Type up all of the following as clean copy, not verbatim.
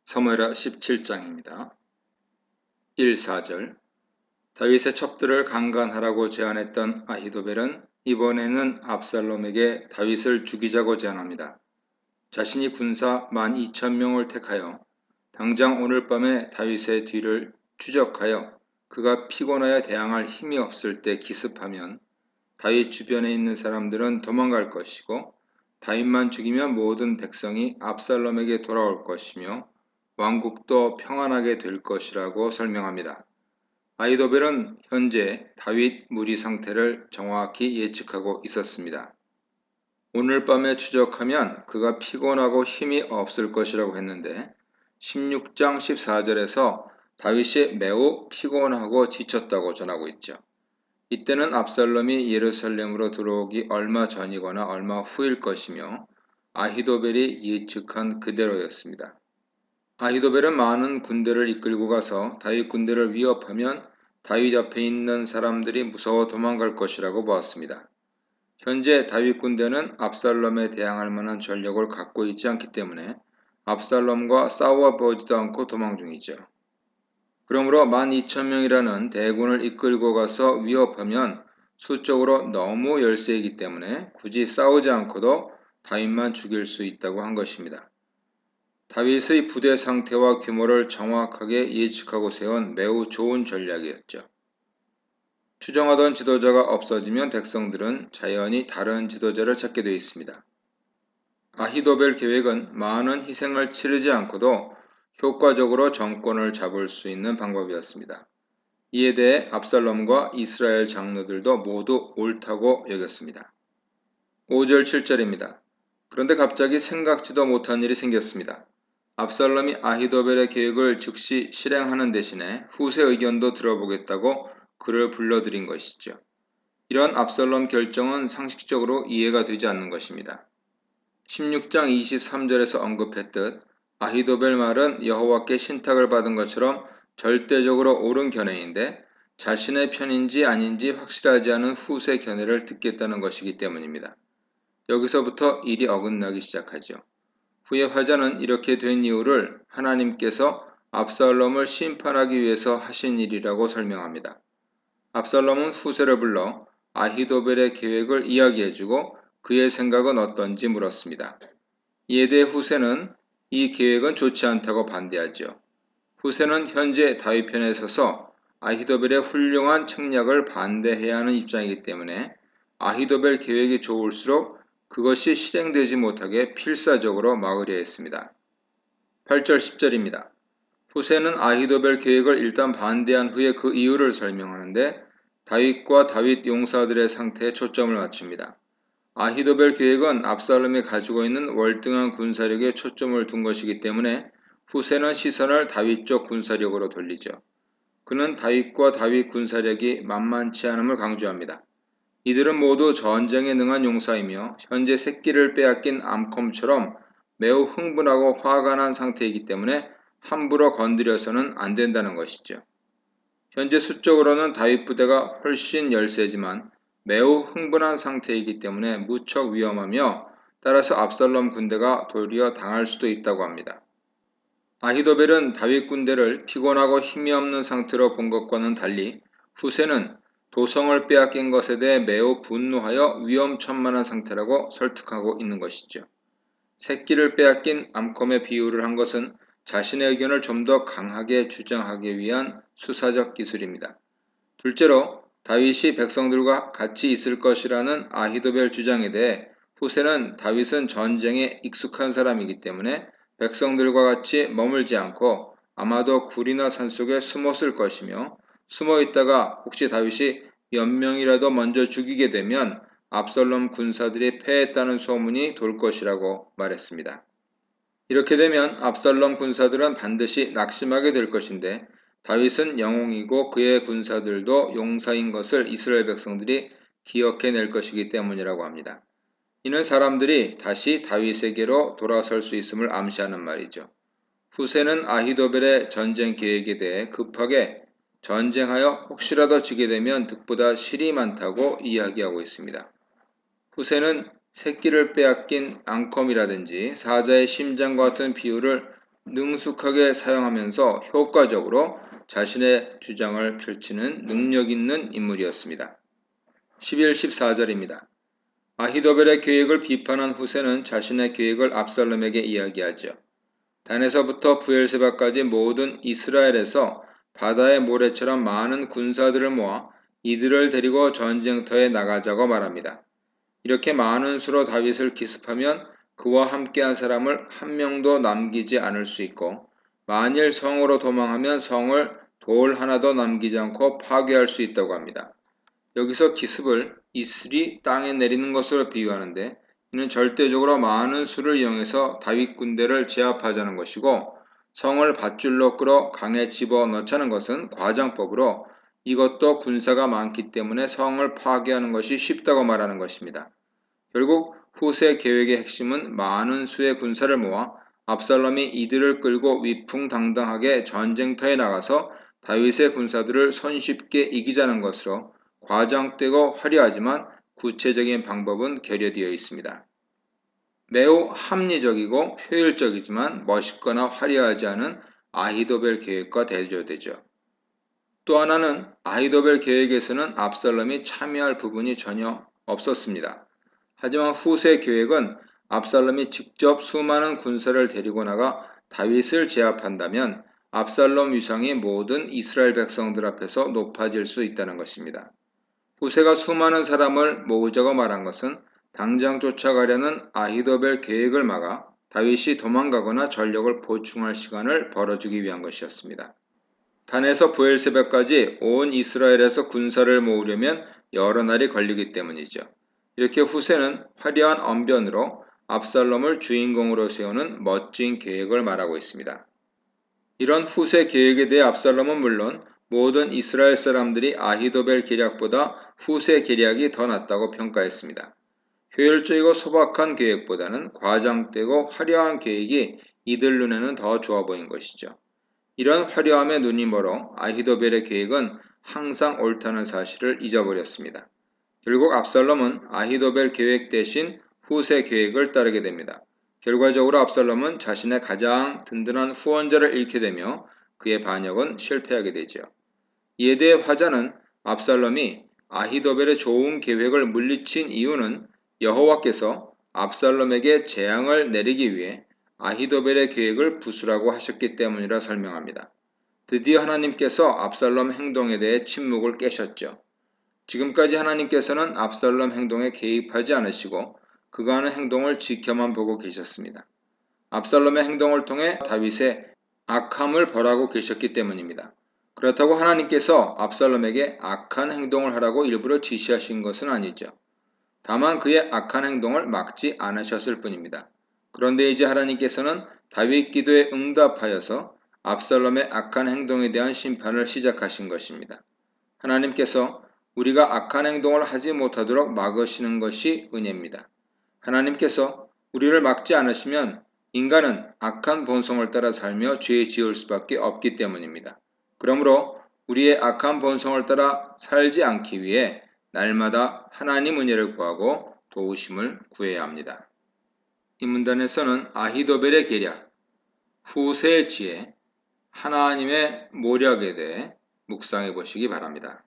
사무엘하 17장입니다. 1-4절 다윗의 첩들을 강간하라고 제안했던 아히도벨은 이번에는 압살롬에게 다윗을 죽이자고 제안합니다. 자신이 군사 12,000명을 택하여 당장 오늘 밤에 다윗의 뒤를 추적하여 그가 피곤하여 대항할 힘이 없을 때 기습하면 다윗 주변에 있는 사람들은 도망갈 것이고 다윗만 죽이면 모든 백성이 압살롬에게 돌아올 것이며 왕국도 평안하게 될 것이라고 설명합니다. 아히도벨은 현재 다윗 무리 상태를 정확히 예측하고 있었습니다. 오늘 밤에 추적하면 그가 피곤하고 힘이 없을 것이라고 했는데 16장 14절에서 다윗이 매우 피곤하고 지쳤다고 전하고 있죠. 이때는 압살롬이 예루살렘으로 들어오기 얼마 전이거나 얼마 후일 것이며 아히도벨이 예측한 그대로였습니다. 아히도벨은 많은 군대를 이끌고 가서 다윗 군대를 위협하면 다윗 옆에 있는 사람들이 무서워 도망갈 것이라고 보았습니다. 현재 다윗 군대는 압살롬에 대항할 만한 전력을 갖고 있지 않기 때문에 압살롬과 싸워보지도 않고 도망 중이죠. 그러므로 12,000명이라는 대군을 이끌고 가서 위협하면 수적으로 너무 열세이기 때문에 굳이 싸우지 않고도 다윗만 죽일 수 있다고 한 것입니다. 다윗의 부대 상태와 규모를 정확하게 예측하고 세운 매우 좋은 전략이었죠. 추정하던 지도자가 없어지면 백성들은 자연히 다른 지도자를 찾게 되어 있습니다. 아히도벨 계획은 많은 희생을 치르지 않고도 효과적으로 정권을 잡을 수 있는 방법이었습니다. 이에 대해 압살롬과 이스라엘 장로들도 모두 옳다고 여겼습니다. 5절 7절입니다. 그런데 갑자기 생각지도 못한 일이 생겼습니다. 압살롬이 아히도벨의 계획을 즉시 실행하는 대신에 후세 의견도 들어보겠다고 그를 불러들인 것이죠. 이런 압살롬 결정은 상식적으로 이해가 되지 않는 것입니다. 16장 23절에서 언급했듯 아히도벨 말은 여호와께 신탁을 받은 것처럼 절대적으로 옳은 견해인데 자신의 편인지 아닌지 확실하지 않은 후세 견해를 듣겠다는 것이기 때문입니다. 여기서부터 일이 어긋나기 시작하죠. 후에 화자는 이렇게 된 이유를 하나님께서 압살롬을 심판하기 위해서 하신 일이라고 설명합니다. 압살롬은 후세를 불러 아히도벨의 계획을 이야기해주고 그의 생각은 어떤지 물었습니다. 이에 대해 후세는 이 계획은 좋지 않다고 반대하죠. 후세는 현재 다윗 편에 서서 아히도벨의 훌륭한 책략을 반대해야 하는 입장이기 때문에 아히도벨 계획이 좋을수록 그것이 실행되지 못하게 필사적으로 막으려 했습니다. 8절 10절입니다. 후세는 아히도벨 계획을 일단 반대한 후에 그 이유를 설명하는데 다윗과 다윗 용사들의 상태에 초점을 맞춥니다. 아히도벨 계획은 압살롬이 가지고 있는 월등한 군사력에 초점을 둔 것이기 때문에 후세는 시선을 다윗 쪽 군사력으로 돌리죠. 그는 다윗과 다윗 군사력이 만만치 않음을 강조합니다. 이들은 모두 전쟁에 능한 용사이며 현재 새끼를 빼앗긴 암컴처럼 매우 흥분하고 화가 난 상태이기 때문에 함부로 건드려서는 안 된다는 것이죠. 현재 수적으로는 다윗 부대가 훨씬 열세지만 매우 흥분한 상태이기 때문에 무척 위험하며 따라서 압살롬 군대가 도리어 당할 수도 있다고 합니다. 아히도벨은 다윗 군대를 피곤하고 힘이 없는 상태로 본 것과는 달리 후세는 도성을 빼앗긴 것에 대해 매우 분노하여 위험천만한 상태라고 설득하고 있는 것이죠. 새끼를 빼앗긴 암컴의 비유를 한 것은 자신의 의견을 좀 더 강하게 주장하기 위한 수사적 기술입니다. 둘째로 다윗이 백성들과 같이 있을 것이라는 아히도벨 주장에 대해 후세는 다윗은 전쟁에 익숙한 사람이기 때문에 백성들과 같이 머물지 않고 아마도 굴이나 산속에 숨었을 것이며 숨어 있다가 혹시 다윗이 몇 명이라도 먼저 죽이게 되면 압살롬 군사들이 패했다는 소문이 돌 것이라고 말했습니다. 이렇게 되면 압살롬 군사들은 반드시 낙심하게 될 것인데 다윗은 영웅이고 그의 군사들도 용사인 것을 이스라엘 백성들이 기억해낼 것이기 때문이라고 합니다. 이는 사람들이 다시 다윗에게로 돌아설 수 있음을 암시하는 말이죠. 후세는 아히도벨의 전쟁 계획에 대해 급하게 전쟁하여 혹시라도 지게 되면 득보다 실이 많다고 이야기하고 있습니다. 후세는 새끼를 빼앗긴 앙컴이라든지 사자의 심장과 같은 비유를 능숙하게 사용하면서 효과적으로 자신의 주장을 펼치는 능력 있는 인물이었습니다. 11, 14절입니다. 아히도벨의 계획을 비판한 후세는 자신의 계획을 압살롬에게 이야기하죠. 단에서부터 브엘세바까지 모든 이스라엘에서 바다의 모래처럼 많은 군사들을 모아 이들을 데리고 전쟁터에 나가자고 말합니다. 이렇게 많은 수로 다윗을 기습하면 그와 함께한 사람을 한 명도 남기지 않을 수 있고, 만일 성으로 도망하면 성을 돌 하나도 남기지 않고 파괴할 수 있다고 합니다. 여기서 기습을 이슬이 땅에 내리는 것으로 비유하는데, 이는 절대적으로 많은 수를 이용해서 다윗 군대를 제압하자는 것이고, 성을 밧줄로 끌어 강에 집어넣자는 것은 과장법으로 이것도 군사가 많기 때문에 성을 파괴하는 것이 쉽다고 말하는 것입니다. 결국 후세 계획의 핵심은 많은 수의 군사를 모아 압살롬이 이들을 끌고 위풍당당하게 전쟁터에 나가서 다윗의 군사들을 손쉽게 이기자는 것으로 과장되고 화려하지만 구체적인 방법은 결여되어 있습니다. 매우 합리적이고 효율적이지만 멋있거나 화려하지 않은 아히도벨 계획과 대조되죠. 또 하나는 아히도벨 계획에서는 압살롬이 참여할 부분이 전혀 없었습니다. 하지만 후세 계획은 압살롬이 직접 수많은 군사를 데리고 나가 다윗을 제압한다면 압살롬 위상이 모든 이스라엘 백성들 앞에서 높아질 수 있다는 것입니다. 후세가 수많은 사람을 모으자고 말한 것은 당장 쫓아가려는 아히도벨 계획을 막아 다윗이 도망가거나 전력을 보충할 시간을 벌어주기 위한 것이었습니다. 단에서 브엘세바까지 온 이스라엘에서 군사를 모으려면 여러 날이 걸리기 때문이죠. 이렇게 후세는 화려한 언변으로 압살롬을 주인공으로 세우는 멋진 계획을 말하고 있습니다. 이런 후세 계획에 대해 압살롬은 물론 모든 이스라엘 사람들이 아히도벨 계략보다 후세 계략이 더 낫다고 평가했습니다. 효율적이고 소박한 계획보다는 과장되고 화려한 계획이 이들 눈에는 더 좋아 보인 것이죠. 이런 화려함에 눈이 멀어 아히도벨의 계획은 항상 옳다는 사실을 잊어버렸습니다. 결국 압살롬은 아히도벨 계획 대신 후세 계획을 따르게 됩니다. 결과적으로 압살롬은 자신의 가장 든든한 후원자를 잃게 되며 그의 반역은 실패하게 되죠. 이에 대해 화자는 압살롬이 아히도벨의 좋은 계획을 물리친 이유는 여호와께서 압살롬에게 재앙을 내리기 위해 아히도벨의 계획을 부수라고 하셨기 때문이라 설명합니다. 드디어 하나님께서 압살롬 행동에 대해 침묵을 깨셨죠. 지금까지 하나님께서는 압살롬 행동에 개입하지 않으시고 그가 하는 행동을 지켜만 보고 계셨습니다. 압살롬의 행동을 통해 다윗의 악함을 벌하고 계셨기 때문입니다. 그렇다고 하나님께서 압살롬에게 악한 행동을 하라고 일부러 지시하신 것은 아니죠. 다만 그의 악한 행동을 막지 않으셨을 뿐입니다. 그런데 이제 하나님께서는 다윗 기도에 응답하여서 압살롬의 악한 행동에 대한 심판을 시작하신 것입니다. 하나님께서 우리가 악한 행동을 하지 못하도록 막으시는 것이 은혜입니다. 하나님께서 우리를 막지 않으시면 인간은 악한 본성을 따라 살며 죄 지을 수밖에 없기 때문입니다. 그러므로 우리의 악한 본성을 따라 살지 않기 위해 날마다 하나님 은혜를 구하고 도우심을 구해야 합니다. 이 문단에서는 아히도벨의 계략, 후세의 지혜, 하나님의 모략에 대해 묵상해 보시기 바랍니다.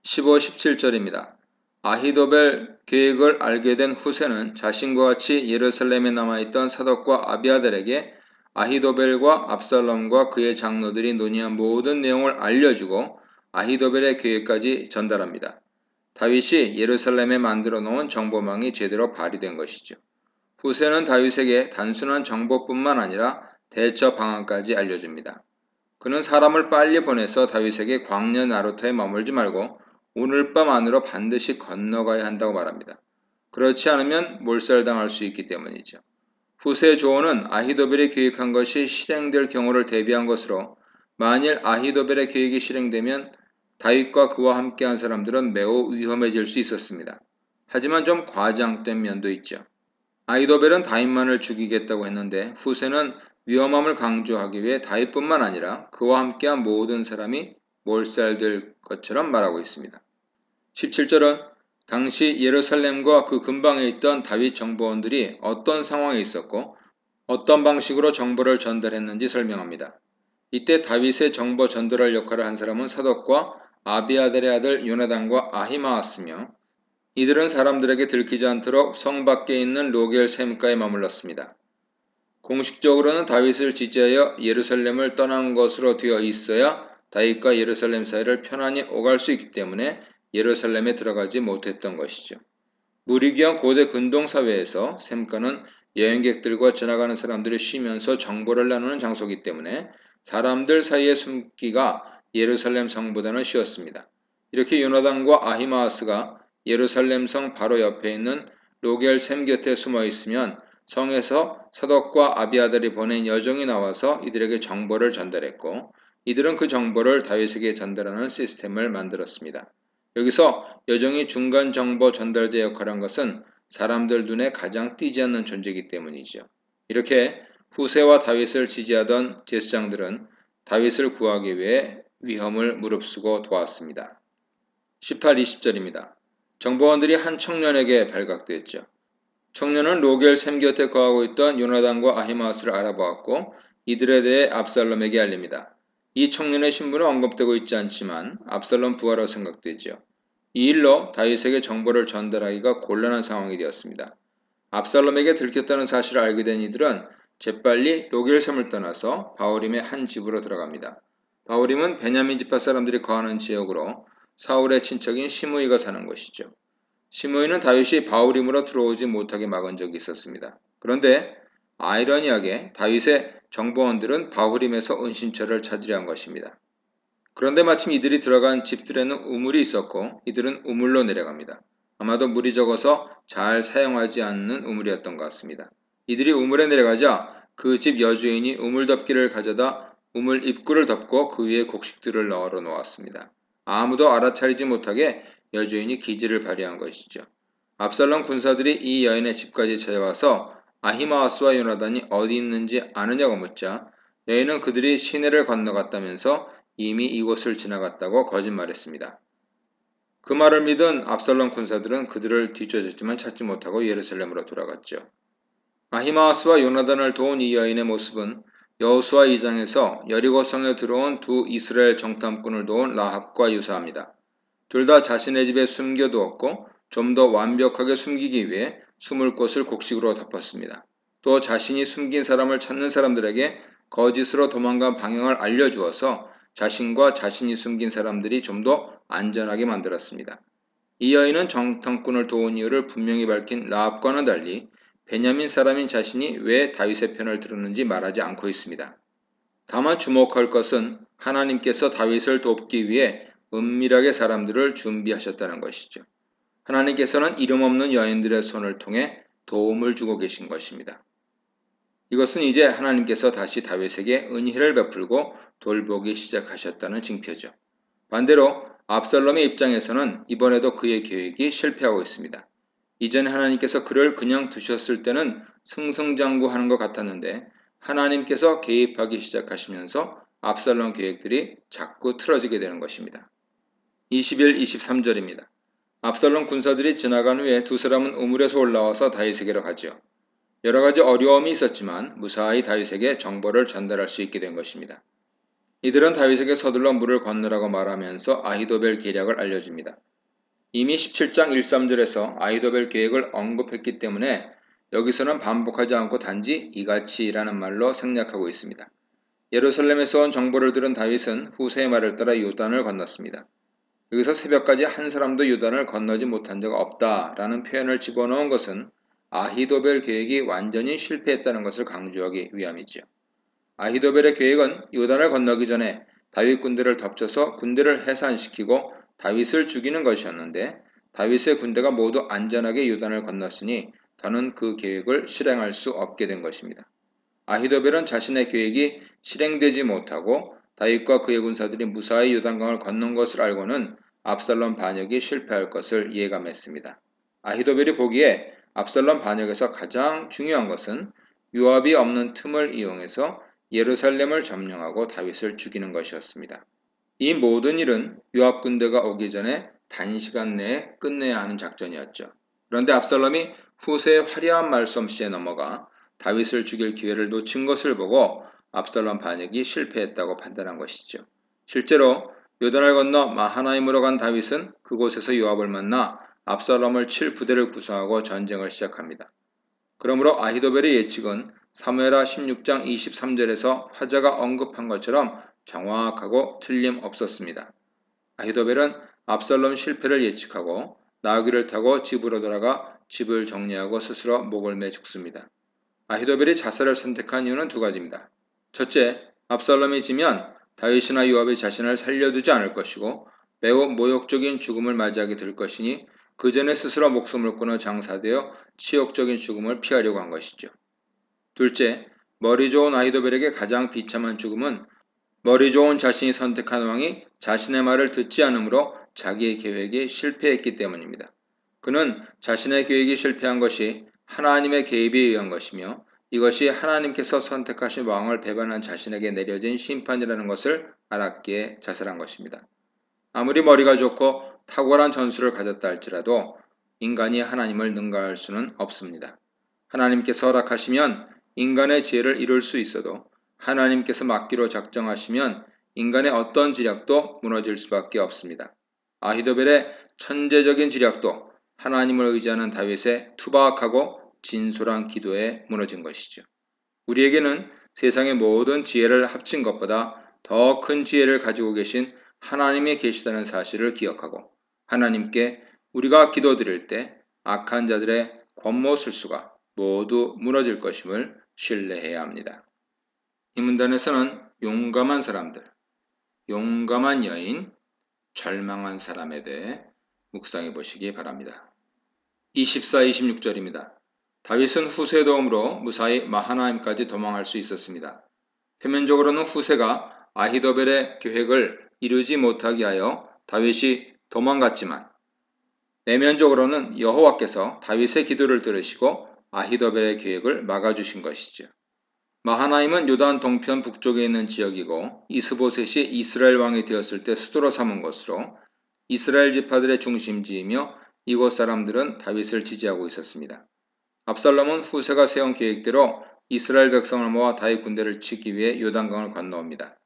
15, 17절입니다. 아히도벨 계획을 알게 된 후세는 자신과 같이 예루살렘에 남아있던 사독과 아비아달에게 아히도벨과 압살롬과 그의 장로들이 논의한 모든 내용을 알려주고 아히도벨의 계획까지 전달합니다. 다윗이 예루살렘에 만들어 놓은 정보망이 제대로 발휘된 것이죠. 후세는 다윗에게 단순한 정보뿐만 아니라 대처 방안까지 알려줍니다. 그는 사람을 빨리 보내서 다윗에게 광야 나루터에 머물지 말고 오늘 밤 안으로 반드시 건너가야 한다고 말합니다. 그렇지 않으면 몰살당할 수 있기 때문이죠. 후세의 조언은 아히도벨이 계획한 것이 실행될 경우를 대비한 것으로 만일 아히도벨의 계획이 실행되면 다윗과 그와 함께한 사람들은 매우 위험해질 수 있었습니다. 하지만 좀 과장된 면도 있죠. 아히도벨은 다윗만을 죽이겠다고 했는데 후세는 위험함을 강조하기 위해 다윗뿐만 아니라 그와 함께한 모든 사람이 몰살될 것처럼 말하고 있습니다. 17절은 당시 예루살렘과 그 근방에 있던 다윗 정보원들이 어떤 상황에 있었고 어떤 방식으로 정보를 전달했는지 설명합니다. 이때 다윗의 정보 전달할 역할을 한 사람은 사독과 아비아달의 아들 요나단과 아히마아스며 이들은 사람들에게 들키지 않도록 성 밖에 있는 로겔 샘가에 머물렀습니다. 공식적으로는 다윗을 지지하여 예루살렘을 떠난 것으로 되어 있어야 다윗과 예루살렘 사이를 편안히 오갈 수 있기 때문에 예루살렘에 들어가지 못했던 것이죠. 무리기한 고대 근동사회에서 샘가는 여행객들과 지나가는 사람들이 쉬면서 정보를 나누는 장소이기 때문에 사람들 사이에 숨기가 예루살렘 성보다는 쉬웠습니다. 이렇게 요나단과 아히마아스가 예루살렘 성 바로 옆에 있는 로겔 샘 곁에 숨어 있으면 성에서 사독과 아비아달이 보낸 여종이 나와서 이들에게 정보를 전달했고 이들은 그 정보를 다윗에게 전달하는 시스템을 만들었습니다. 여기서 여종이 중간 정보 전달자 역할을 한 것은 사람들 눈에 가장 띄지 않는 존재이기 때문이죠. 이렇게 후세와 다윗을 지지하던 제사장들은 다윗을 구하기 위해 위험을 무릅쓰고 도왔습니다. 18, 20절입니다. 정보원들이 한 청년에게 발각됐죠. 청년은 로겔 샘 곁에 거하고 있던 요나단과 아히마스를 알아보았고 이들에 대해 압살롬에게 알립니다. 이 청년의 신분은 언급되고 있지 않지만 압살롬 부하로 생각되지요. 이 일로 다윗에게 정보를 전달하기가 곤란한 상황이 되었습니다. 압살롬에게 들켰다는 사실을 알게 된 이들은 재빨리 로겔섬을 떠나서 바후림의 한 집으로 들어갑니다. 바후림은 베냐민 지파 사람들이 거하는 지역으로 사울의 친척인 시므이가 사는 곳이죠. 시므이는 다윗이 바후림으로 들어오지 못하게 막은 적이 있었습니다. 그런데 아이러니하게 다윗의 정보원들은 바후림에서 은신처를 찾으려 한 것입니다. 그런데 마침 이들이 들어간 집들에는 우물이 있었고 이들은 우물로 내려갑니다. 아마도 물이 적어서 잘 사용하지 않는 우물이었던 것 같습니다. 이들이 우물에 내려가자 그 집 여주인이 우물 덮개를 가져다 우물 입구를 덮고 그 위에 곡식들을 널어 놓았습니다. 아무도 알아차리지 못하게 여주인이 기지를 발휘한 것이죠. 압살롬 군사들이 이 여인의 집까지 찾아와서 아히마아스와 요나단이 어디 있는지 아느냐고 묻자 여인은 그들이 시내를 건너갔다면서 이미 이곳을 지나갔다고 거짓말했습니다. 그 말을 믿은 압살롬 군사들은 그들을 뒤쫓았지만 찾지 못하고 예루살렘으로 돌아갔죠. 아히마아스와 요나단을 도운 이 여인의 모습은 여호수아 2장에서 여리고성에 들어온 두 이스라엘 정탐꾼을 도운 라합과 유사합니다. 둘 다 자신의 집에 숨겨두었고 좀 더 완벽하게 숨기기 위해 숨을 곳을 곡식으로 덮었습니다. 또 자신이 숨긴 사람을 찾는 사람들에게 거짓으로 도망간 방향을 알려주어서 자신과 자신이 숨긴 사람들이 좀 더 안전하게 만들었습니다. 이 여인은 정탐꾼을 도운 이유를 분명히 밝힌 라합과는 달리 베냐민 사람인 자신이 왜 다윗의 편을 들었는지 말하지 않고 있습니다. 다만 주목할 것은 하나님께서 다윗을 돕기 위해 은밀하게 사람들을 준비하셨다는 것이죠. 하나님께서는 이름 없는 여인들의 손을 통해 도움을 주고 계신 것입니다. 이것은 이제 하나님께서 다시 다윗에게 은혜를 베풀고 돌보기 시작하셨다는 징표죠. 반대로 압살롬의 입장에서는 이번에도 그의 계획이 실패하고 있습니다. 이전에 하나님께서 그를 그냥 두셨을 때는 승승장구하는 것 같았는데 하나님께서 개입하기 시작하시면서 압살롬 계획들이 자꾸 틀어지게 되는 것입니다. 21, 23절입니다. 압살롬 군사들이 지나간 후에 두 사람은 우물에서 올라와서 다윗에게로 가지요. 여러 가지 어려움이 있었지만 무사히 다윗에게 정보를 전달할 수 있게 된 것입니다. 이들은 다윗에게 서둘러 물을 건너라고 말하면서 아히도벨 계략을 알려줍니다. 이미 17장 1, 3절에서 아히도벨 계획을 언급했기 때문에 여기서는 반복하지 않고 단지 이같이라는 말로 생략하고 있습니다. 예루살렘에서 온 정보를 들은 다윗은 후세의 말을 따라 요단을 건넜습니다. 여기서 새벽까지 한 사람도 요단을 건너지 못한 적 없다라는 표현을 집어넣은 것은 아히도벨 계획이 완전히 실패했다는 것을 강조하기 위함이지요. 아히도벨의 계획은 요단을 건너기 전에 다윗 군대를 덮쳐서 군대를 해산시키고 다윗을 죽이는 것이었는데 다윗의 군대가 모두 안전하게 요단을 건넜으니 더는 그 계획을 실행할 수 없게 된 것입니다. 아히도벨은 자신의 계획이 실행되지 못하고 다윗과 그의 군사들이 무사히 요단강을 건넌 것을 알고는 압살롬 반역이 실패할 것을 예감했습니다. 아히도벨이 보기에 압살롬 반역에서 가장 중요한 것은 요압이 없는 틈을 이용해서 예루살렘을 점령하고 다윗을 죽이는 것이었습니다. 이 모든 일은 요압 군대가 오기 전에 단시간 내에 끝내야 하는 작전이었죠. 그런데 압살롬이 후세의 화려한 말솜씨에 넘어가 다윗을 죽일 기회를 놓친 것을 보고 압살롬 반역이 실패했다고 판단한 것이죠. 실제로 요단을 건너 마하나임으로 간 다윗은 그곳에서 요압을 만나 압살롬을 칠 부대를 구성하고 전쟁을 시작합니다. 그러므로 아히도벨의 예측은 사무엘하 16장 23절에서 화자가 언급한 것처럼 정확하고 틀림없었습니다. 아히도벨은 압살롬 실패를 예측하고 나귀를 타고 집으로 돌아가 집을 정리하고 스스로 목을 매 죽습니다. 아히도벨이 자살을 선택한 이유는 두 가지입니다. 첫째, 압살롬이 지면 다윗이나 요압이 자신을 살려두지 않을 것이고 매우 모욕적인 죽음을 맞이하게 될 것이니 그 전에 스스로 목숨을 끊어 장사되어 치욕적인 죽음을 피하려고 한 것이죠. 둘째, 머리 좋은 아히도벨에게 가장 비참한 죽음은 머리 좋은 자신이 선택한 왕이 자신의 말을 듣지 않으므로 자기의 계획이 실패했기 때문입니다. 그는 자신의 계획이 실패한 것이 하나님의 개입에 의한 것이며 이것이 하나님께서 선택하신 왕을 배반한 자신에게 내려진 심판이라는 것을 알았기에 자살한 것입니다. 아무리 머리가 좋고 탁월한 전술을 가졌다 할지라도 인간이 하나님을 능가할 수는 없습니다. 하나님께서 허락하시면 인간의 지혜를 이룰 수 있어도 하나님께서 막기로 작정하시면 인간의 어떤 지략도 무너질 수밖에 없습니다. 아히도벨의 천재적인 지략도 하나님을 의지하는 다윗의 투박하고 진솔한 기도에 무너진 것이죠. 우리에게는 세상의 모든 지혜를 합친 것보다 더 큰 지혜를 가지고 계신 하나님이 계시다는 사실을 기억하고 하나님께 우리가 기도드릴 때 악한 자들의 권모술수가 모두 무너질 것임을 신뢰해야 합니다. 이 문단에서는 용감한 사람들, 용감한 여인, 절망한 사람에 대해 묵상해 보시기 바랍니다. 24, 26절입니다. 다윗은 후세의 도움으로 무사히 마하나임까지 도망할 수 있었습니다. 표면적으로는 후세가 아히도벨의 계획을 이루지 못하게 하여 다윗이 도망갔지만 내면적으로는 여호와께서 다윗의 기도를 들으시고 아히도벨의 계획을 막아주신 것이죠. 마하나임은 요단 동편 북쪽에 있는 지역이고 이스보셋이 이스라엘 왕이 되었을 때 수도로 삼은 것으로 이스라엘 지파들의 중심지이며 이곳 사람들은 다윗을 지지하고 있었습니다. 압살롬은 후세가 세운 계획대로 이스라엘 백성을 모아 다윗 군대를 치기 위해 요단강을 건너옵니다.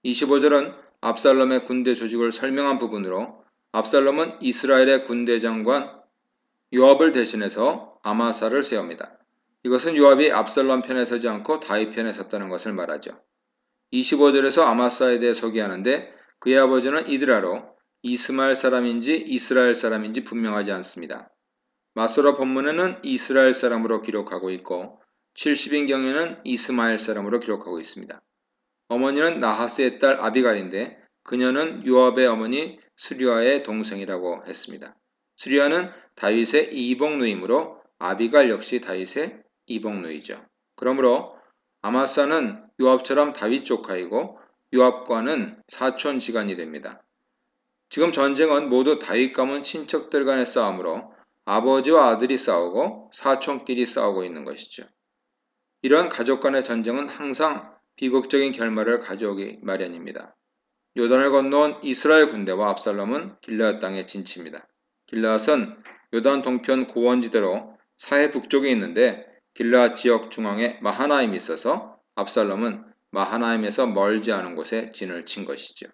25절은 압살롬의 군대 조직을 설명한 부분으로 압살롬은 이스라엘의 군대 장관 요압을 대신해서 아마사를 세웁니다. 이것은 요압이 압살롬 편에 서지 않고 다윗 편에 섰다는 것을 말하죠. 25절에서 아마사에 대해 소개하는데 그의 아버지는 이드라로 이스마엘 사람인지 이스라엘 사람인지 분명하지 않습니다. 마소라 본문에는 이스라엘 사람으로 기록하고 있고 70인경에는 이스마엘 사람으로 기록하고 있습니다. 어머니는 나하스의 딸 아비갈인데 그녀는 요압의 어머니 수리아의 동생이라고 했습니다. 수리아는 다윗의 이복누이므로 아비갈 역시 다윗의 이복누이죠. 그러므로 아마사는 요압처럼 다윗 조카이고 요압과는 사촌지간이 됩니다. 지금 전쟁은 모두 다윗 가문 친척들 간의 싸움으로 아버지와 아들이 싸우고 사촌끼리 싸우고 있는 것이죠. 이런 가족 간의 전쟁은 항상 비극적인 결말을 가져오기 마련입니다. 요단을 건너온 이스라엘 군대와 압살롬은 길르앗 땅에 진치입니다. 길르앗은 요단 동편 고원지대로 사해 북쪽에 있는데 길르앗 지역 중앙에 마하나임이 있어서 압살롬은 마하나임에서 멀지 않은 곳에 진을 친 것이죠.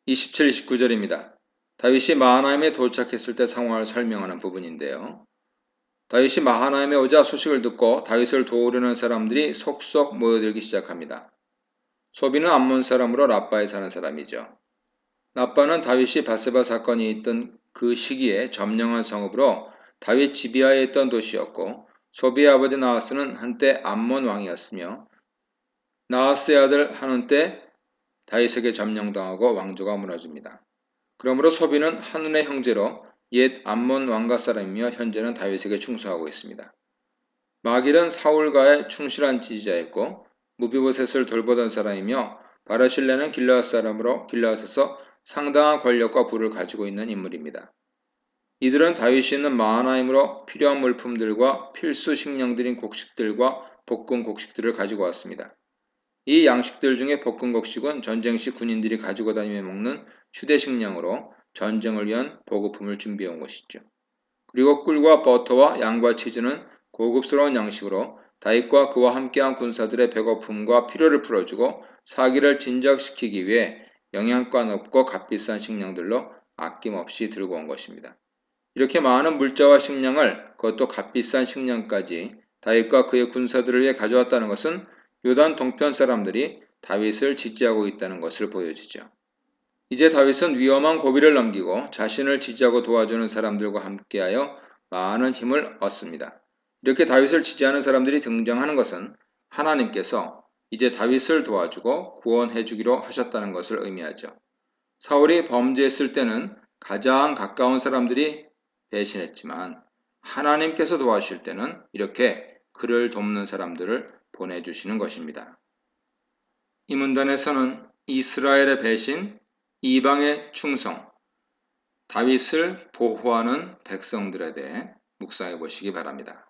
27, 29절입니다. 다윗이 마하나임에 도착했을 때 상황을 설명하는 부분인데요. 다윗이 마하나임에 오자 소식을 듣고 다윗을 도우려는 사람들이 속속 모여들기 시작합니다. 소비는 암몬 사람으로 라빠에 사는 사람이죠. 라빠는 다윗이 바세바 사건이 있던 그 시기에 점령한 성읍으로 다윗 지비아에 있던 도시였고 소비의 아버지 나하스는 한때 암몬 왕이었으며 나하스의 아들 한운 때 다윗에게 점령당하고 왕조가 무너집니다. 그러므로 소비는 한운의 형제로 옛 암몬 왕가 사람이며 현재는 다윗에게 충성하고 있습니다. 마길은 사울과의 충실한 지지자였고 무비보셋을 돌보던 사람이며 바르실레는 길르앗 사람으로 길르앗에서 상당한 권력과 부를 가지고 있는 인물입니다. 이들은 다윗이 있는 마하나임으로 필요한 물품들과 필수 식량들인 곡식들과 볶은 곡식들을 가지고 왔습니다. 이 양식들 중에 볶은 곡식은 전쟁 시 군인들이 가지고 다니며 먹는 휴대식량으로 전쟁을 위한 보급품을 준비해 온 것이죠. 그리고 꿀과 버터와 양과 치즈는 고급스러운 양식으로 다윗과 그와 함께한 군사들의 배고픔과 필요를 풀어주고 사기를 진정시키기 위해 영양가 높고 값비싼 식량들로 아낌없이 들고 온 것입니다. 이렇게 많은 물자와 식량을, 그것도 값비싼 식량까지 다윗과 그의 군사들을 위해 가져왔다는 것은 요단 동편 사람들이 다윗을 지지하고 있다는 것을 보여주죠. 이제 다윗은 위험한 고비를 넘기고 자신을 지지하고 도와주는 사람들과 함께하여 많은 힘을 얻습니다. 이렇게 다윗을 지지하는 사람들이 등장하는 것은 하나님께서 이제 다윗을 도와주고 구원해 주기로 하셨다는 것을 의미하죠. 사울이 범죄했을 때는 가장 가까운 사람들이 배신했지만 하나님께서 도와주실 때는 이렇게 그를 돕는 사람들을 보내주시는 것입니다. 이 문단에서는 이스라엘의 배신, 이방의 충성, 다윗을 보호하는 백성들에 대해 묵상해 보시기 바랍니다.